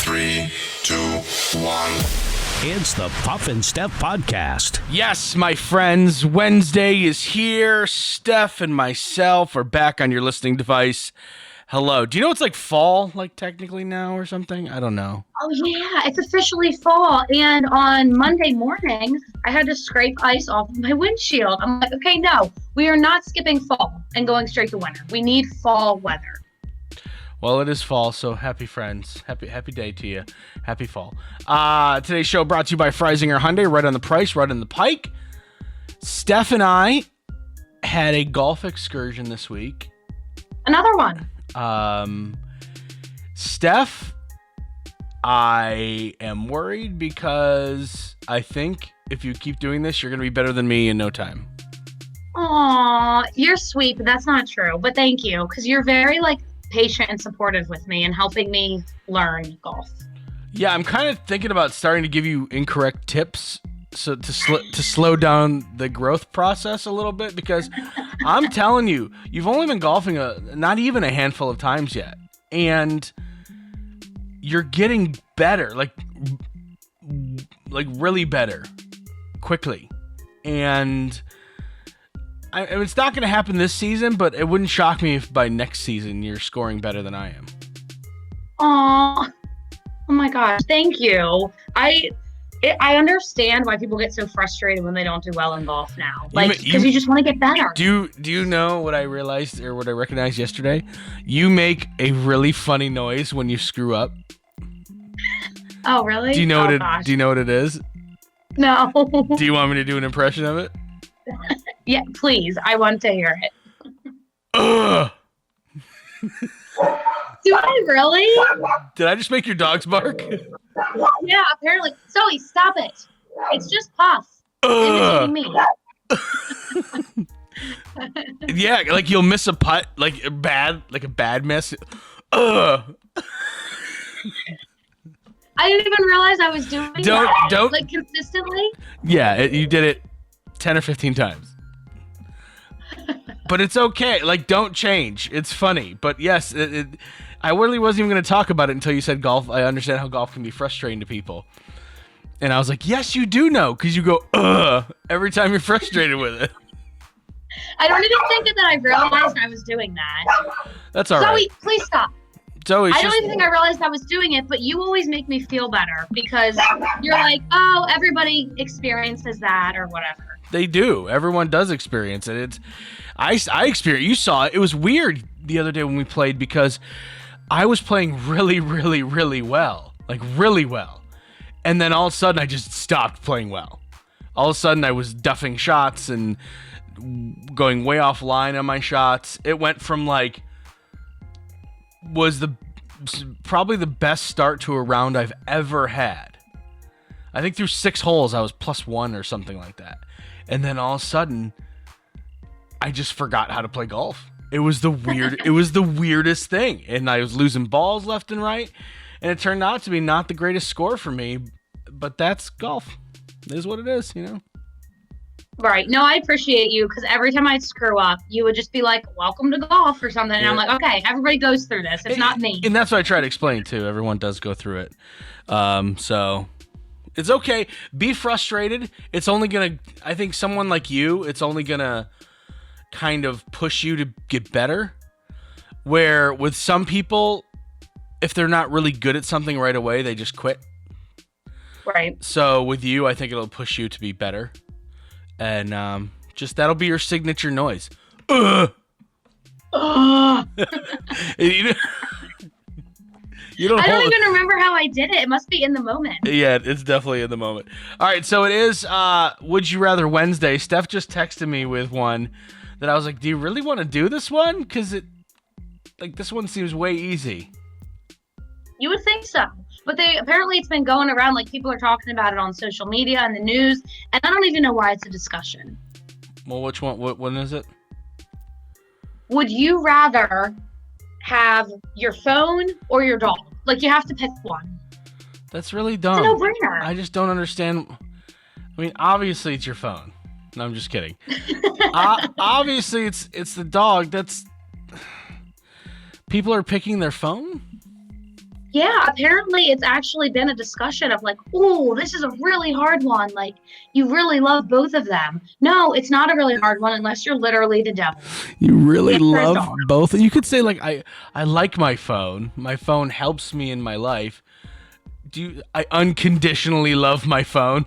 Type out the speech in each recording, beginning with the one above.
3, 2, 1. It's the Puff and Steph podcast. Yes, my friends, Wednesday is here. Steph and myself are back on your listening device. Hello. Do you know it's like fall, like technically now or something? I don't know. Oh, yeah, it's officially fall. And on Monday morning, I had to scrape ice off of my windshield. I'm like, okay, no, we are not skipping fall and going straight to winter. We need fall weather. Well, it is fall, so happy friends. Happy day to you. Happy fall. Today's show brought to you by Freisinger Hyundai, right on the price, right on the pike. Steph and I had a golf excursion this week. Another one. Steph, I am worried because I think if you keep doing this, you're going to be better than me in no time. Aw, you're sweet, but that's not true. But thank you, because you're very, patient and supportive with me and helping me learn golf. Yeah, I'm kind of thinking about starting to give you incorrect tips so to slow down the growth process a little bit, because I'm telling you, you've only been golfing not even a handful of times yet, and you're getting better, like really better quickly. And it's not going to happen this season, but it wouldn't shock me if by next season you're scoring better than I am. Aw, oh my gosh, thank you. I understand why people get so frustrated when they don't do well in golf now. Because you just want to get better. Do you know what I realized or what I recognized yesterday? You make a really funny noise when you screw up. Oh, really? Do you know what it is? No. Do you want me to do an impression of it? Yeah, please. I want to hear it. Ugh. Do I really? Did I just make your dogs bark? Yeah, apparently. Zoe, stop it. It's just Puff. Imitating me. Yeah, like you'll miss a putt, like a bad miss. Ugh. I didn't even realize I was doing that. Consistently? Yeah, you did it 10 or 15 times. But it's okay. Don't change. It's funny. But yes, I really wasn't even going to talk about it until you said golf. I understand how golf can be frustrating to people. And I was like, yes, you do know, because you go, ugh, every time you're frustrated with it. I don't even think that I realized I was doing that. That's all right. Zoe, please stop. Zoe, I don't even think I realized I was doing it, but you always make me feel better because you're like, oh, everybody experiences that or whatever. They do. Everyone does experience it. I experienced. You saw it. It was weird the other day when we played because I was playing really, really, really well, really well, and then all of a sudden I just stopped playing well. All of a sudden I was duffing shots and going way offline on my shots. It went from was probably the best start to a round I've ever had. I think through 6 holes I was +1 or something like that. And then all of a sudden, I just forgot how to play golf. It was the weirdest thing. And I was losing balls left and right. And it turned out to be not the greatest score for me. But that's golf. It is what it is, Right. No, I appreciate you because every time I'd screw up, you would just be like, welcome to golf or something. And I'm like, okay, everybody goes through this. It's not me. And that's what I try to explain, too. Everyone does go through it. So it's okay. Be frustrated. It's only going to, I think someone like you, it's only going to kind of push you to get better. Where with some people, if they're not really good at something right away, they just quit. Right. So with you, I think it'll push you to be better. And just that'll be your signature noise. Ugh. You don't I don't even remember how I did it. It must be in the moment. Yeah, it's definitely in the moment. All right, so it is Would You Rather Wednesday. Steph just texted me with one that I was like, do you really want to do this one? Because this one seems way easy. You would think so. But apparently it's been going around, people are talking about it on social media and the news, and I don't even know why it's a discussion. Well, which one? What one is it? Would you rather have your phone or your dog? You have to pick one. That's really dumb. It's a no-brainer. I just don't understand. I mean, obviously it's your phone. No, I'm just kidding. Obviously it's the dog. People are picking their phone? Yeah, apparently it's actually been a discussion of like, oh, this is a really hard one. Like, you really love both of them. No, it's not a really hard one unless you're literally the devil. You really The answer is love no. both. You could say like I like my phone. My phone helps me in my life. I unconditionally love my phone?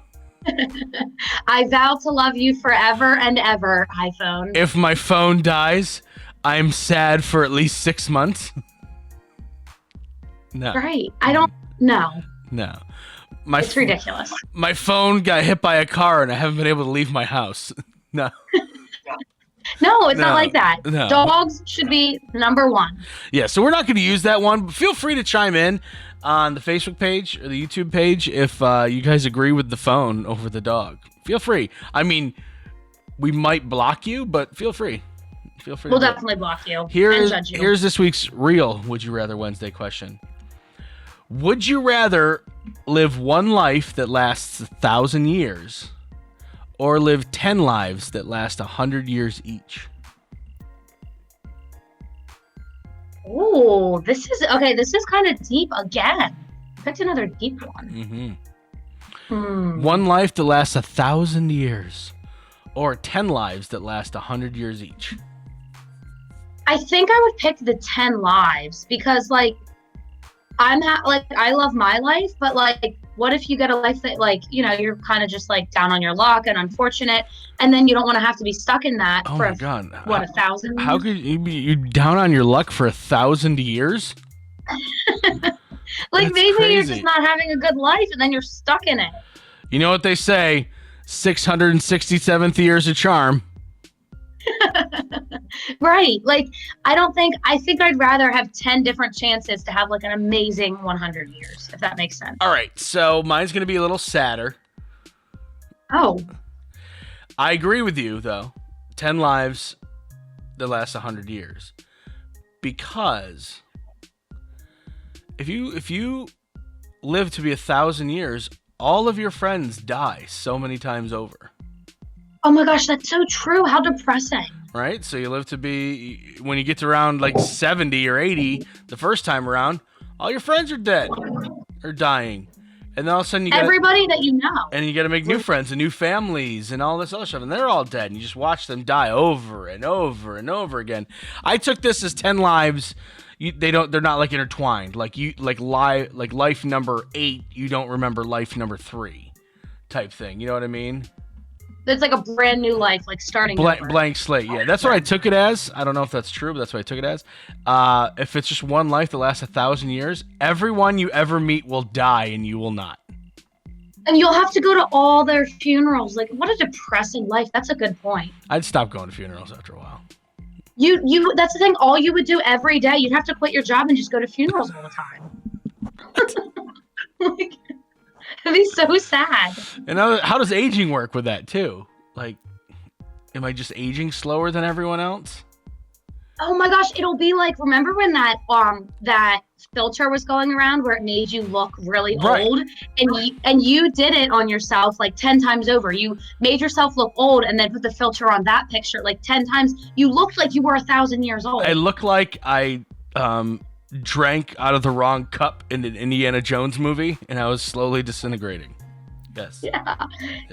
I vow to love you forever and ever, iPhone. If my phone dies, I'm sad for at least 6 months. No. Right. I don't know. No. It's ridiculous. My phone got hit by a car and I haven't been able to leave my house. No. No, it's not like that. No. Dogs should be number one. Yeah, so we're not going to use that one, but feel free to chime in on the Facebook page or the YouTube page if you guys agree with the phone over the dog. Feel free. I mean, we might block you, but feel free. Feel free. We'll definitely block you and judge you. Here's this week's real Would You Rather Wednesday question. Would you rather live one life that lasts 1,000 years or live 10 lives that last 100 years each? Ooh, this is kind of deep again. Picked another deep one. One life that lasts 1,000 years or 10 lives that last 100 years each. I think I would pick the 10 lives because like I love my life, but like what if you get a life that like, you know, you're kind of just like down on your luck and unfortunate, and then you don't want to have to be stuck in that for my God. 1,000? How could you be down on your luck for 1,000 years? Like That's maybe crazy. you're just not having a good life and then you're stuck in it. You know what they say? 667th year's a charm. Right. Like I think I'd rather have 10 different chances to have like an amazing 100 years, if that makes sense. All right, so mine's going to be a little sadder. Oh. I agree with you, though. 10 lives that last 100 years. Because if you live to be 1,000 years, all of your friends die so many times over. Oh my gosh, that's so true. How depressing. Right? So you live to be, when you get to around like 70 or 80, the first time around, all your friends are dead or dying. And then all of a sudden you everybody that you know. And you got to make new friends and new families and all this other stuff. And they're all dead. And you just watch them die over and over and over again. I took this as 10 lives. They're not like intertwined. Like life number 8, you don't remember life number 3 type thing. You know what I mean? It's like a brand new life, like starting over. Blank slate. Yeah, that's what I took it as. I don't know if that's true, but that's what I took it as. If it's just one life that lasts 1,000 years, everyone you ever meet will die and you will not. And you'll have to go to all their funerals. Like, what a depressing life. That's a good point. I'd stop going to funerals after a while. You that's the thing. All you would do every day, you'd have to quit your job and just go to funerals all the time. Like, it'd be so sad. And how does aging work with that too? Like, am I just aging slower than everyone else? Oh my gosh, it'll be like, remember when that filter was going around where it made you look really old, and you did it on yourself like 10 times over. You made yourself look old and then put the filter on that picture like 10 times. You looked like you were 1,000 years old. I look like I drank out of the wrong cup in an Indiana Jones movie, and I was slowly disintegrating. Yes. Yeah,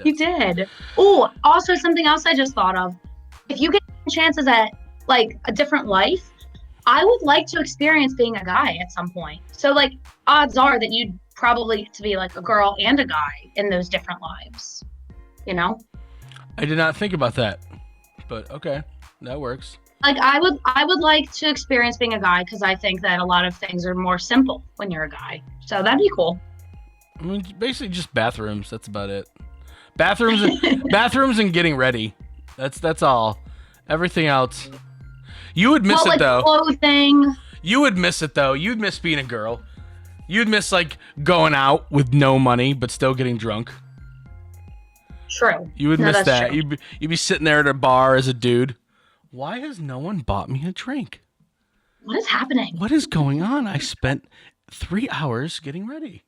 you did. Oh, also something else I just thought of. If you get chances at like a different life, I would like to experience being a guy at some point. So like odds are that you'd probably get to be like a girl and a guy in those different lives, you know? I did not think about that, but okay, that works. Like I would like to experience being a guy because I think that a lot of things are more simple when you're a guy. So that'd be cool. I mean, basically just bathrooms. That's about it. Bathrooms and getting ready. That's all. Everything else. You would miss it though. Clothing. You would miss it though. You'd miss being a girl. You'd miss like going out with no money but still getting drunk. True. You would miss that. True. You'd be sitting there at a bar as a dude. Why has no one bought me a drink? What is happening? What is going on? I spent 3 hours getting ready.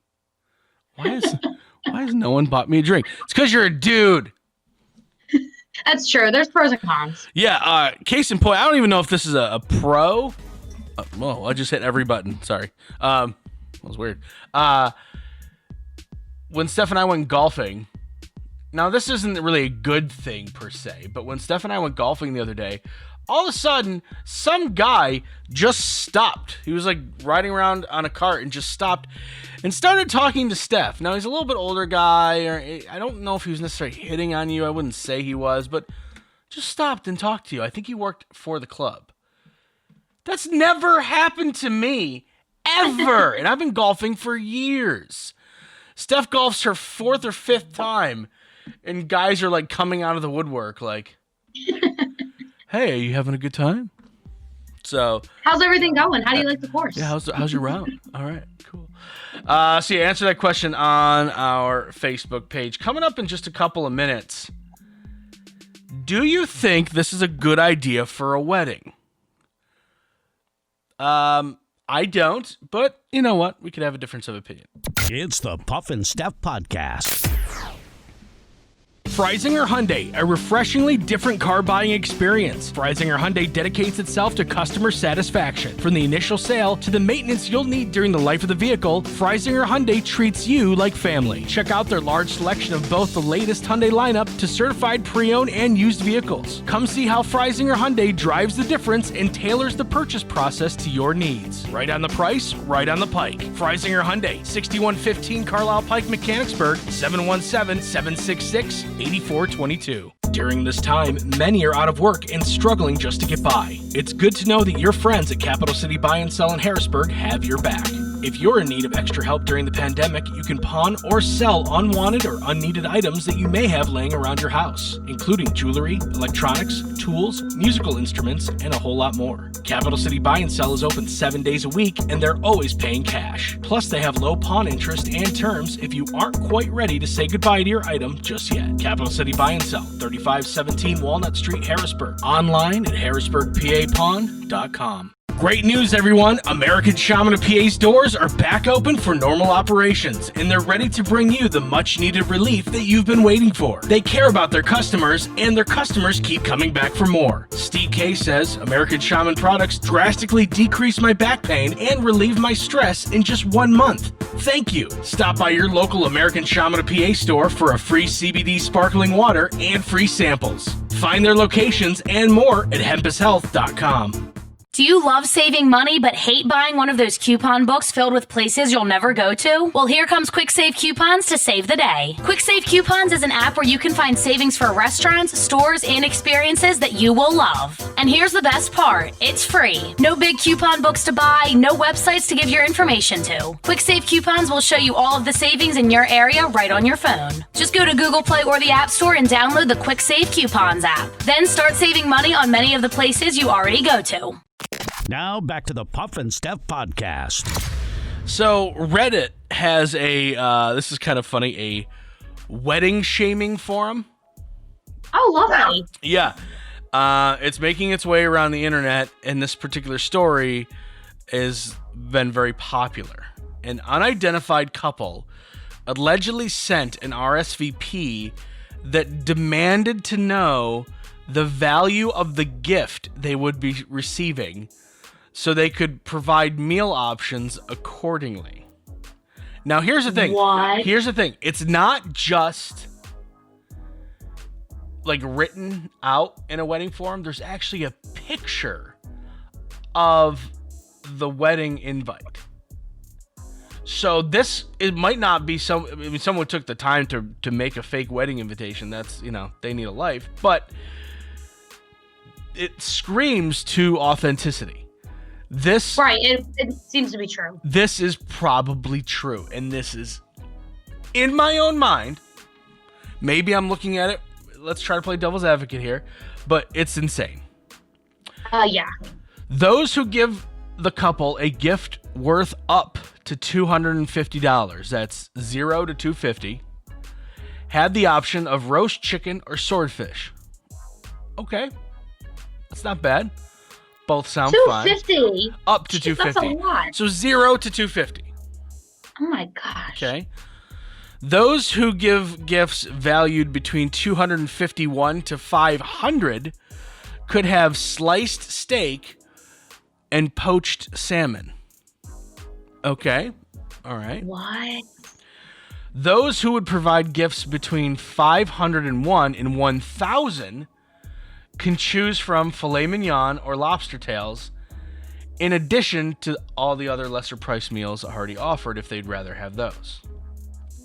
Why has no one bought me a drink? It's because you're a dude. That's true. There's pros and cons. Yeah. Case in point, I don't even know if this is a pro. Whoa! I just hit every button. Sorry. Smells weird. When Steph and I went golfing, now this isn't really a good thing per se, but when Steph and I went golfing the other day, all of a sudden, some guy just stopped. He was like riding around on a cart and just stopped and started talking to Steph. Now, he's a little bit older guy, or I don't know if he was necessarily hitting on you. I wouldn't say he was, but just stopped and talked to you. I think he worked for the club. That's never happened to me, ever. And I've been golfing for years. Steph golfs her 4th or 5th time, and guys are like coming out of the woodwork like, hey, are you having a good time? So, how's everything going? How do you like the course? Yeah, how's your round? All right, cool. So you answer that question on our Facebook page. Coming up in just a couple of minutes, do you think this is a good idea for a wedding? I don't, but you know what? We could have a difference of opinion. It's the Puff and Steph Podcast. Freisinger Hyundai, a refreshingly different car buying experience. Freisinger Hyundai dedicates itself to customer satisfaction. From the initial sale to the maintenance you'll need during the life of the vehicle, Freisinger Hyundai treats you like family. Check out their large selection of both the latest Hyundai lineup to certified pre-owned and used vehicles. Come see how Freisinger Hyundai drives the difference and tailors the purchase process to your needs. Right on the price, right on the pike. Freisinger Hyundai, 6115 Carlisle Pike, Mechanicsburg, 717-766-8422. During this time, many are out of work and struggling just to get by. It's good to know that your friends at Capital City Buy and Sell in Harrisburg have your back. If you're in need of extra help during the pandemic, you can pawn or sell unwanted or unneeded items that you may have laying around your house, including jewelry, electronics, tools, musical instruments, and a whole lot more. Capital City Buy and Sell is open 7 days a week, and they're always paying cash. Plus, they have low pawn interest and terms if you aren't quite ready to say goodbye to your item just yet. Capital City Buy and Sell, 3517 Walnut Street, Harrisburg. Online at harrisburgpapawn.com. Great news, everyone! American Shaman of PA's doors are back open for normal operations, and they're ready to bring you the much-needed relief that you've been waiting for. They care about their customers, and their customers keep coming back for more. Steve K says, American Shaman products drastically decrease my back pain and relieve my stress in just 1 month. Thank you! Stop by your local American Shaman of PA store for a free CBD sparkling water and free samples. Find their locations and more at hempushealth.com. Do you love saving money but hate buying one of those coupon books filled with places you'll never go to? Well, here comes Quick Save Coupons to save the day. Quick Save Coupons is an app where you can find savings for restaurants, stores, and experiences that you will love. And here's the best part. It's free. No big coupon books to buy, no websites to give your information to. Quick Save Coupons will show you all of the savings in your area right on your phone. Just go to Google Play or the App Store and download the Quick Save Coupons app. Then start saving money on many of the places you already go to. Now back to the Puff and Steph Podcast. So Reddit has a, this is kind of funny, a wedding shaming forum. Oh, lovely. Yeah. It's making its way around the internet, and this particular story has been very popular. An unidentified couple allegedly sent an RSVP that demanded to know the value of the gift they would be receiving so they could provide meal options accordingly. Now, here's the thing. What? Here's the thing. It's not just like written out in a wedding form. There's actually a picture of the wedding invite. So it might not be someone took the time to make a fake wedding invitation. That's, they need a life, but it screams to authenticity. Right, it seems to be true. This is probably true, and this is, in my own mind, maybe I'm looking at it, let's try to play devil's advocate here, but it's insane. Yeah. Those who give the couple a gift worth up to $250, that's $0 to $250, had the option of roast chicken or swordfish. Okay, that's not bad. Both sound fine. $250. Up to $250. That's a lot. So $0 to $250. Oh my gosh. Okay. Those who give gifts valued between $251 to $500 could have sliced steak and poached salmon. Okay. All right. What? Those who would provide gifts between 501 and 1,000 can choose from filet mignon or lobster tails, in addition to all the other lesser price meals already offered if they'd rather have those.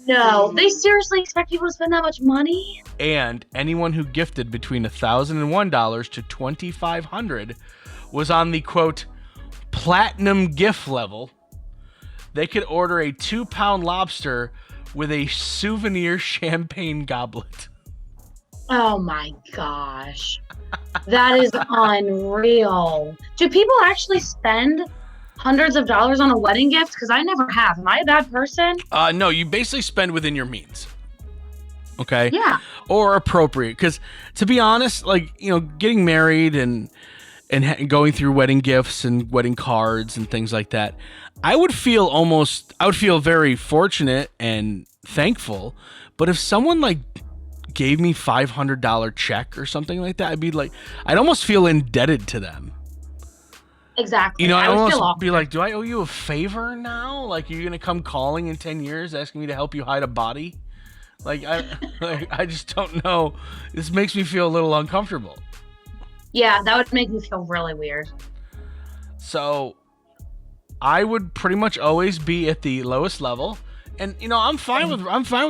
No, they seriously expect people to spend that much money? And anyone who gifted between $1,001 to $2,500 was on the, quote, platinum gift level. They could order a 2-pound lobster with a souvenir champagne goblet. Oh my gosh. That is unreal. Do people actually spend hundreds of dollars on a wedding gift? Because I never have. Am I a bad person? No, you basically spend within your means. Okay? Yeah. Or appropriate. Because to be honest, like, you know, getting married and going through wedding gifts and wedding cards and things like that, I would feel very fortunate and thankful. But if someone like gave me $500 check or something like that, I'd almost feel indebted to them. Exactly. You know, I would almost feel awkward. be like, do I owe you a favor now? Like, you're gonna come calling in 10 years asking me to help you hide a body? Like, I just don't know. This makes me feel a little uncomfortable. Yeah, that would make me feel really weird. So I would pretty much always be at the lowest level. And you know, I'm fine with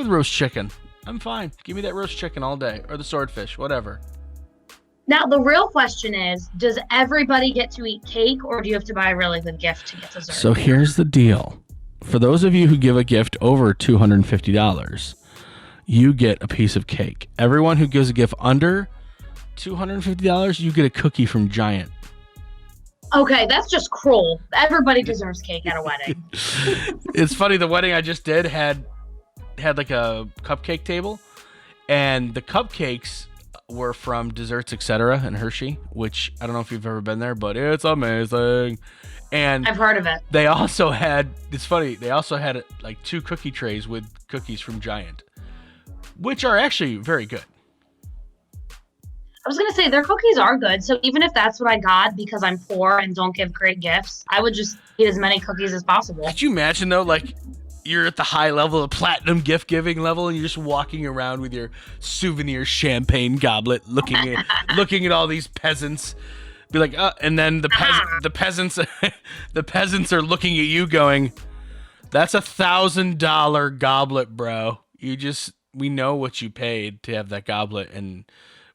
roast chicken. I'm fine. Give me that roast chicken all day, or the swordfish, whatever. Now, the real question is, does everybody get to eat cake, or do you have to buy a really good gift to get dessert? So here's the deal. For those of you who give a gift over $250, you get a piece of cake. Everyone who gives a gift under $250, you get a cookie from Giant. Okay, that's just cruel. Everybody deserves cake at a wedding. It's funny, the wedding I just did had like a cupcake table, and the cupcakes were from Desserts Etc. and Hershey, which I don't know if you've ever been there, but it's amazing. And I've heard of it. they also had, it's funny, they also had like 2 cookie trays with cookies from Giant, which are actually very good. I was going to say, their cookies are good, so even if that's what I got because I'm poor and don't give great gifts, I would just eat as many cookies as possible. Could you imagine, though, like, you're at the high level, the platinum gift-giving level, and you're just walking around with your souvenir champagne goblet, looking at all these peasants, be like, and then the peasants the peasants are looking at you going, that's $1,000 goblet, bro. We know what you paid to have that goblet, and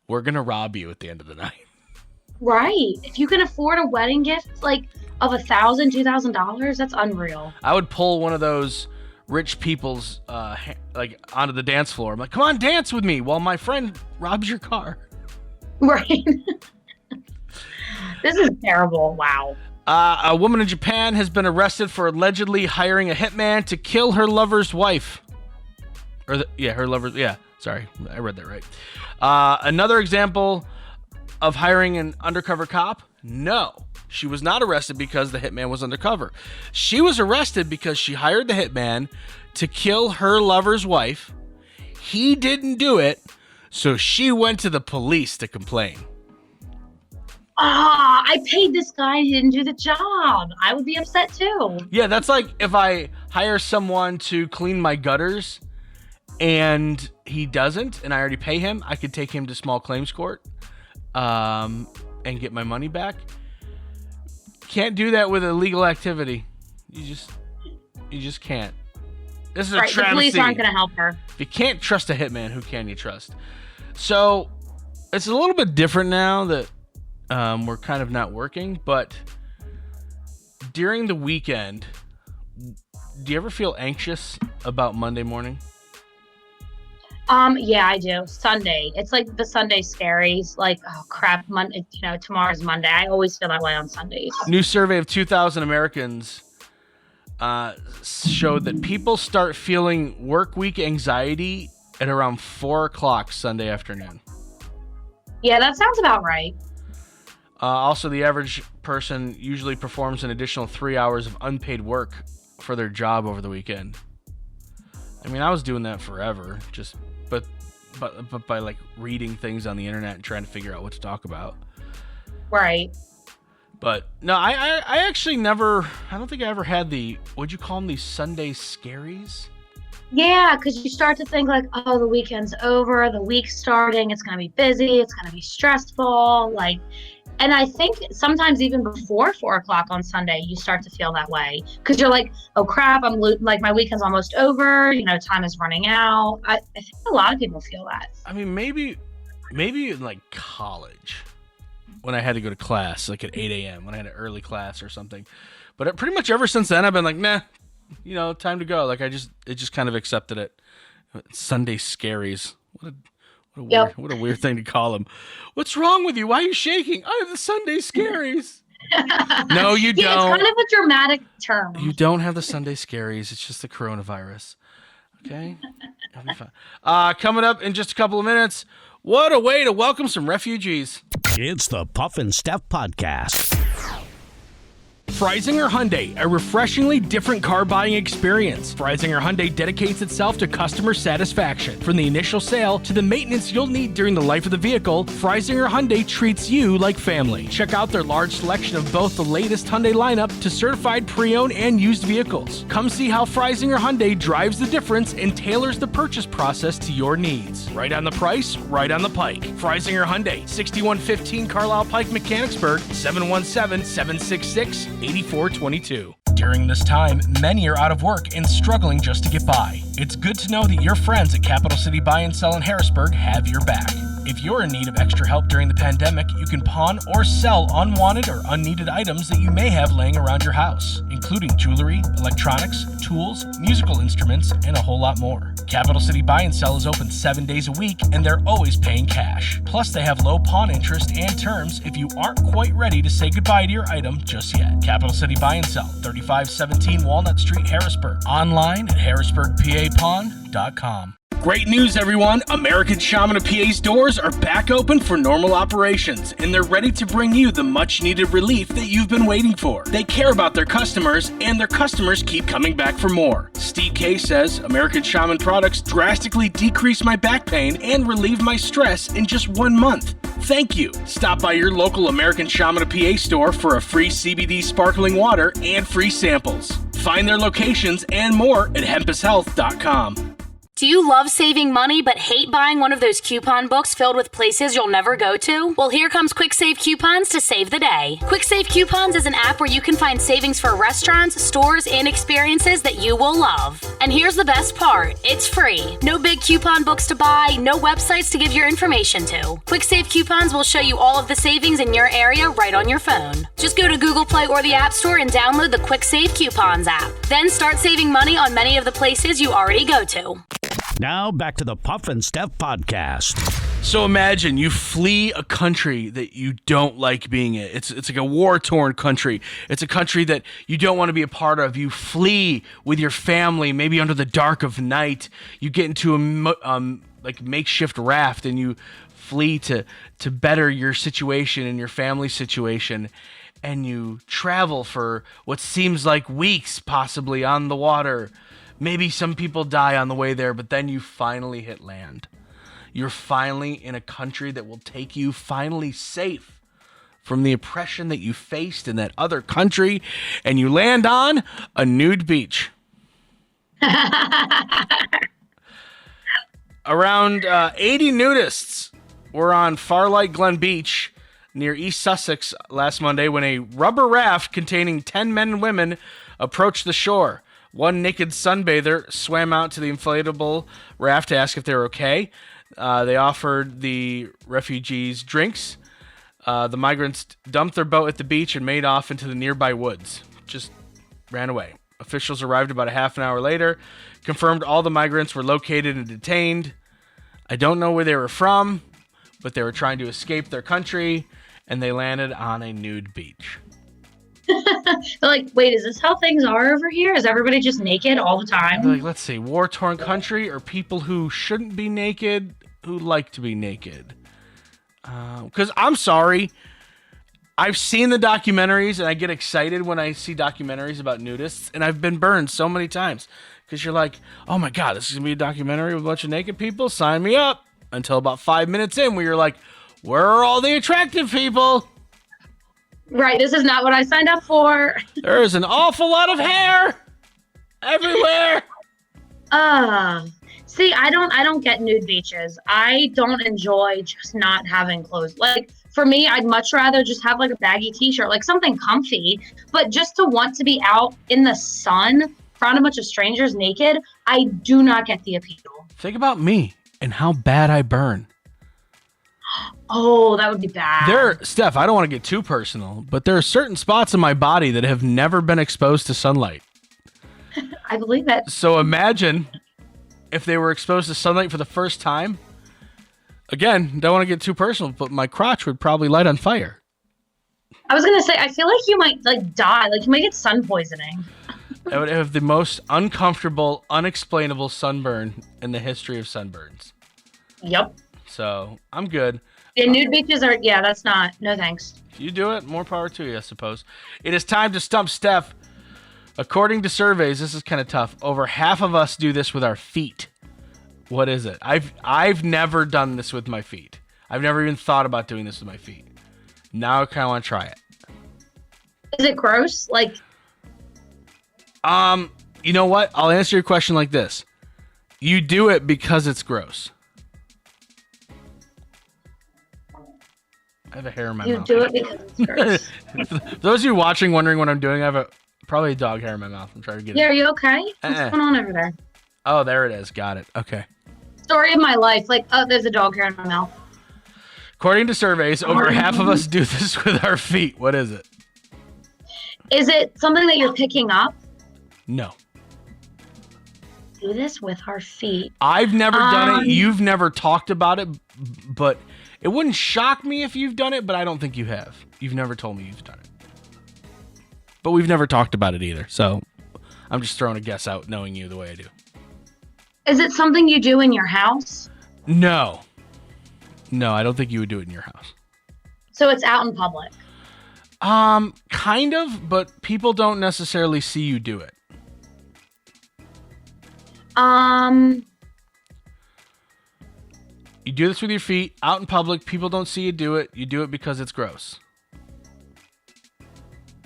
we're gonna rob you at the end of the night. Right. If you can afford a wedding gift like of $1,000, $2,000, that's unreal. I would pull one of those rich people's like onto the dance floor. I'm like, come on, dance with me while my friend robs your car. Right. This is terrible. Wow. A woman in Japan has been arrested for allegedly hiring a hitman to kill her lover's wife. Her lover's. Yeah, sorry, I read that right. Another example of hiring an undercover cop? No. She was not arrested because the hitman was undercover. She was arrested because she hired the hitman to kill her lover's wife. He didn't do it, so she went to the police to complain. I paid this guy, he didn't do the job. I would be upset too. Yeah, that's like if I hire someone to clean my gutters and he doesn't, and I already pay him, I could take him to small claims court and get my money back. Can't do that with illegal activity. You just can't. This is a travesty. The police aren't going to help her. If you can't trust a hitman, who can you trust? So it's a little bit different now that we're kind of not working, but during the weekend, do you ever feel anxious about Monday morning? Yeah, I do. Sunday. It's like the Sunday scaries. Like, oh crap, Monday. Tomorrow's Monday. I always feel that way on Sundays. New survey of 2,000 Americans showed that people start feeling work week anxiety at around 4:00 Sunday afternoon. Yeah, that sounds about right. Also, the average person usually performs an additional 3 hours of unpaid work for their job over the weekend. I mean, I was doing that forever, but by like reading things on the internet and trying to figure out what to talk about. Right. But no, I actually never. I don't think I ever had the. What'd you call them? These Sunday scaries? Yeah, because you start to think like, oh, the weekend's over, the week's starting, it's going to be busy, it's going to be stressful. Like, and I think sometimes even before 4 o'clock on Sunday, you start to feel that way because you're like, oh crap, like my weekend's almost over. Time is running out. I think a lot of people feel that. I mean, maybe in like college when I had to go to class, like at 8 a.m. when I had an early class or something. But pretty much ever since then, I've been like, nah. Time to go. Like it just kind of accepted it. Sunday scaries. What a weird thing to call them. What's wrong with you? Why are you shaking? I have the Sunday scaries. No, you don't. It's kind of a dramatic term. You don't have the Sunday scaries. It's just the coronavirus. Okay? That'll be fine. Coming up in just a couple of minutes, what a way to welcome some refugees. It's the Puff and Steph Podcast. Freisinger Hyundai, a refreshingly different car buying experience. Freisinger Hyundai dedicates itself to customer satisfaction. From the initial sale to the maintenance you'll need during the life of the vehicle, Freisinger Hyundai treats you like family. Check out their large selection of both the latest Hyundai lineup to certified pre-owned and used vehicles. Come see how Freisinger Hyundai drives the difference and tailors the purchase process to your needs. Right on the price, right on the pike. Freisinger Hyundai, 6115 Carlisle Pike, Mechanicsburg, 717-766-8422. During this time, many are out of work and struggling just to get by. It's good to know that your friends at Capital City Buy and Sell in Harrisburg have your back. If you're in need of extra help during the pandemic, you can pawn or sell unwanted or unneeded items that you may have laying around your house, including jewelry, electronics, tools, musical instruments, and a whole lot more. Capital City Buy and Sell is open 7 days a week, and they're always paying cash. Plus, they have low pawn interest and terms if you aren't quite ready to say goodbye to your item just yet. Capital City Buy and Sell, 3517 Walnut Street, Harrisburg. Online at harrisburgpapawn.com. Great news, everyone! American Shaman of PA's doors are back open for normal operations, and they're ready to bring you the much-needed relief that you've been waiting for. They care about their customers, and their customers keep coming back for more. Steve K says, American Shaman products drastically decrease my back pain and relieve my stress in just 1 month. Thank you. Stop by your local American Shaman of PA store for a free CBD sparkling water and free samples. Find their locations and more at hempushealth.com. Do you love saving money but hate buying one of those coupon books filled with places you'll never go to? Well, here comes Quick Save Coupons to save the day. Quick Save Coupons is an app where you can find savings for restaurants, stores, and experiences that you will love. And here's the best part. It's free. No big coupon books to buy, no websites to give your information to. Quick Save Coupons will show you all of the savings in your area right on your phone. Just go to Google Play or the App Store and download the Quick Save Coupons app. Then start saving money on many of the places you already go to. Now back to the Puff and Steph Podcast. So imagine you flee a country that you don't like being in. It's like a war-torn country. It's a country that you don't want to be a part of. You flee with your family, maybe under the dark of night. You get into a makeshift raft and you flee to better your situation and your family situation. And you travel for what seems like weeks, possibly on the water. Maybe some people die on the way there, but then you finally hit land. You're finally in a country that will take you finally safe from the oppression that you faced in that other country, and you land on a nude beach. Around 80 nudists were on Farlight Glen Beach near East Sussex last Monday when a rubber raft containing 10 men and women approached the shore. One naked sunbather swam out to the inflatable raft to ask if they were okay. They offered the refugees drinks. The migrants dumped their boat at the beach and made off into the nearby woods. Just ran away. Officials arrived about a half an hour later, confirmed all the migrants were located and detained. I don't know where they were from, but they were trying to escape their country, and they landed on a nude beach. They're like, wait, is this how things are over here? Is everybody just naked all the time? Like, let's see, war-torn country or people who shouldn't be naked, who like to be naked? Because I'm sorry, I've seen the documentaries and I get excited when I see documentaries about nudists, and I've been burned so many times because you're like, oh my God, this is going to be a documentary with a bunch of naked people? Sign me up. Until about 5 minutes in where you're like, where are all the attractive people? Right, this is not what I signed up for. There is an awful lot of hair everywhere. See, I don't get nude beaches. I don't enjoy just not having clothes. Like for me, I'd much rather just have like a baggy t-shirt, like something comfy. But just to want to be out in the sun, around a bunch of strangers naked, I do not get the appeal. Think about me and how bad I burn. Oh, that would be bad. Steph, I don't want to get too personal, but there are certain spots in my body that have never been exposed to sunlight. I believe it. So imagine if they were exposed to sunlight for the first time. Again, don't want to get too personal, but my crotch would probably light on fire. I was gonna say, I feel like you might like die. Like you might get sun poisoning. I would have the most uncomfortable, unexplainable sunburn in the history of sunburns. Yep. So I'm good. The nude beaches are, yeah, that's not, no thanks. If you do it, more power to you, I suppose. It is time to stump Steph. According to surveys, this is kind of tough. Over half of us do this with our feet. What is it? I've never done this with my feet. I've never even thought about doing this with my feet. Now I kind of want to try it. Is it gross? Like, you know what? I'll answer your question like this. You do it because it's gross. I have a hair in my you mouth. do it because it's gross. For those of you watching, wondering what I'm doing, I have probably a dog hair in my mouth. I'm trying to get Yeah, it. are you okay? What's going on over there? Oh, there it is. Got it. Okay. Story of my life. Like, oh, there's a dog hair in my mouth. According to surveys, over half of us do this with our feet. What is it? Is it something that you're picking up? No. Do this with our feet. I've never done it. You've never talked about it, but it wouldn't shock me if you've done it, but I don't think you have. You've never told me you've done it. But we've never talked about it either, so I'm just throwing a guess out knowing you the way I do. Is it something you do in your house? No. No, I don't think you would do it in your house. So it's out in public. Kind of, but people don't necessarily see you do it. You do this with your feet out in public. People don't see you do it. You do it because it's gross.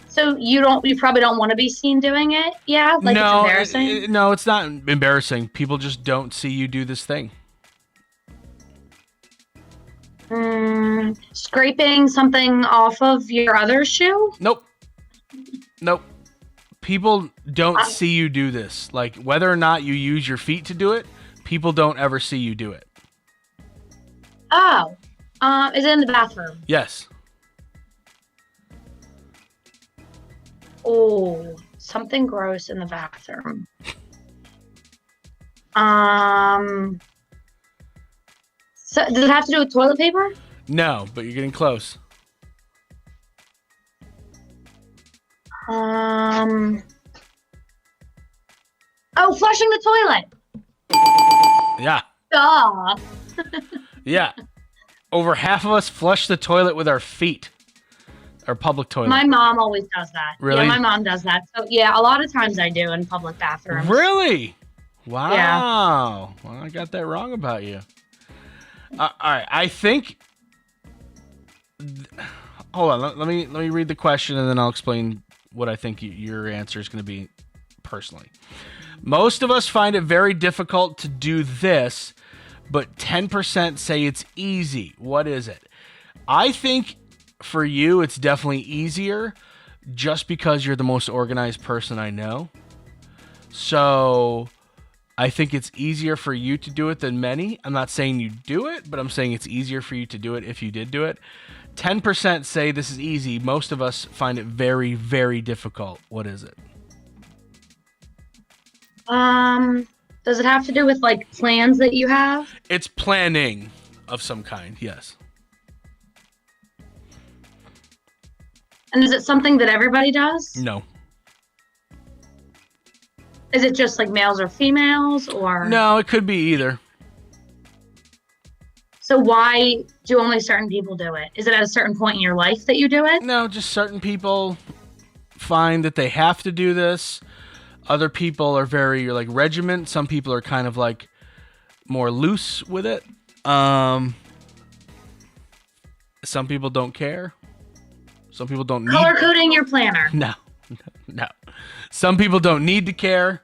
So you probably don't want to be seen doing it? Yeah? Like No, it's embarrassing? no, it's not embarrassing. People just don't see you do this thing. Scraping something off of your other shoe? Nope. People don't see you do this. Like, whether or not you use your feet to do it, people don't ever see you do it. Oh. Is it in the bathroom? Yes. Oh, something gross in the bathroom. So does it have to do with toilet paper? No, but you're getting close. Oh, flushing the toilet. Yeah. Duh. Yeah. Over half of us flush the toilet with our feet. Our public toilet. My mom always does that. Really? Yeah, my mom does that. So yeah, a lot of times I do in public bathrooms. Really? Wow. Yeah. Well, I got that wrong about you. All right. I think. Hold on. Let me read the question and then I'll explain what I think your answer is going to be personally. Most of us find it very difficult to do this, but 10% say it's easy. What is it? I think for you, it's definitely easier just because you're the most organized person I know. So I think it's easier for you to do it than many. I'm not saying you do it, but I'm saying it's easier for you to do it if you did do it. 10% say this is easy. Most of us find it very, very difficult. What is it? Does it have to do with like plans that you have? It's planning of some kind, yes. And is it something that everybody does? No. Is it just like males or females or? No, it could be either. So why do only certain people do it? Is it at a certain point in your life that you do it? No, just certain people find that they have to do this. Other people are very like regiment. Some people are kind of like more loose with it. Some people don't care. Some people don't need Color coding your planner. No. Some people don't need to care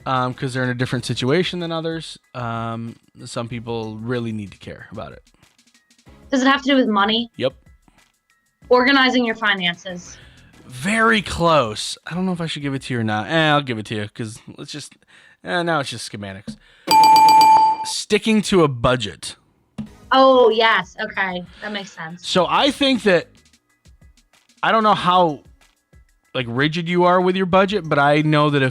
because they're in a different situation than others. Some people really need to care about it. Does it have to do with money? Yep. Organizing your finances. Very close. I don't know if I should give it to you or not. I'll give it to you because now it's just schematics. Sticking to a budget. Oh, yes. Okay. That makes sense. So I think that, I don't know how rigid you are with your budget, but I know that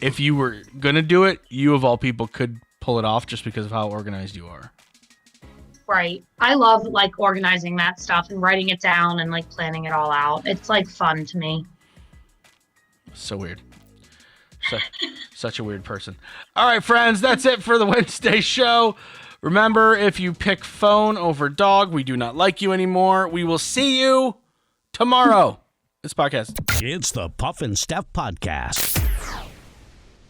if you were going to do it, you of all people could pull it off just because of how organized you are. Right. I love organizing that stuff and writing it down and planning it all out. It's fun to me. So weird. Such a weird person. All right, friends, that's it for the Wednesday show. Remember, if you pick phone over dog, we do not like you anymore. We will see you tomorrow. This podcast. It's the Puff and Steph Podcast.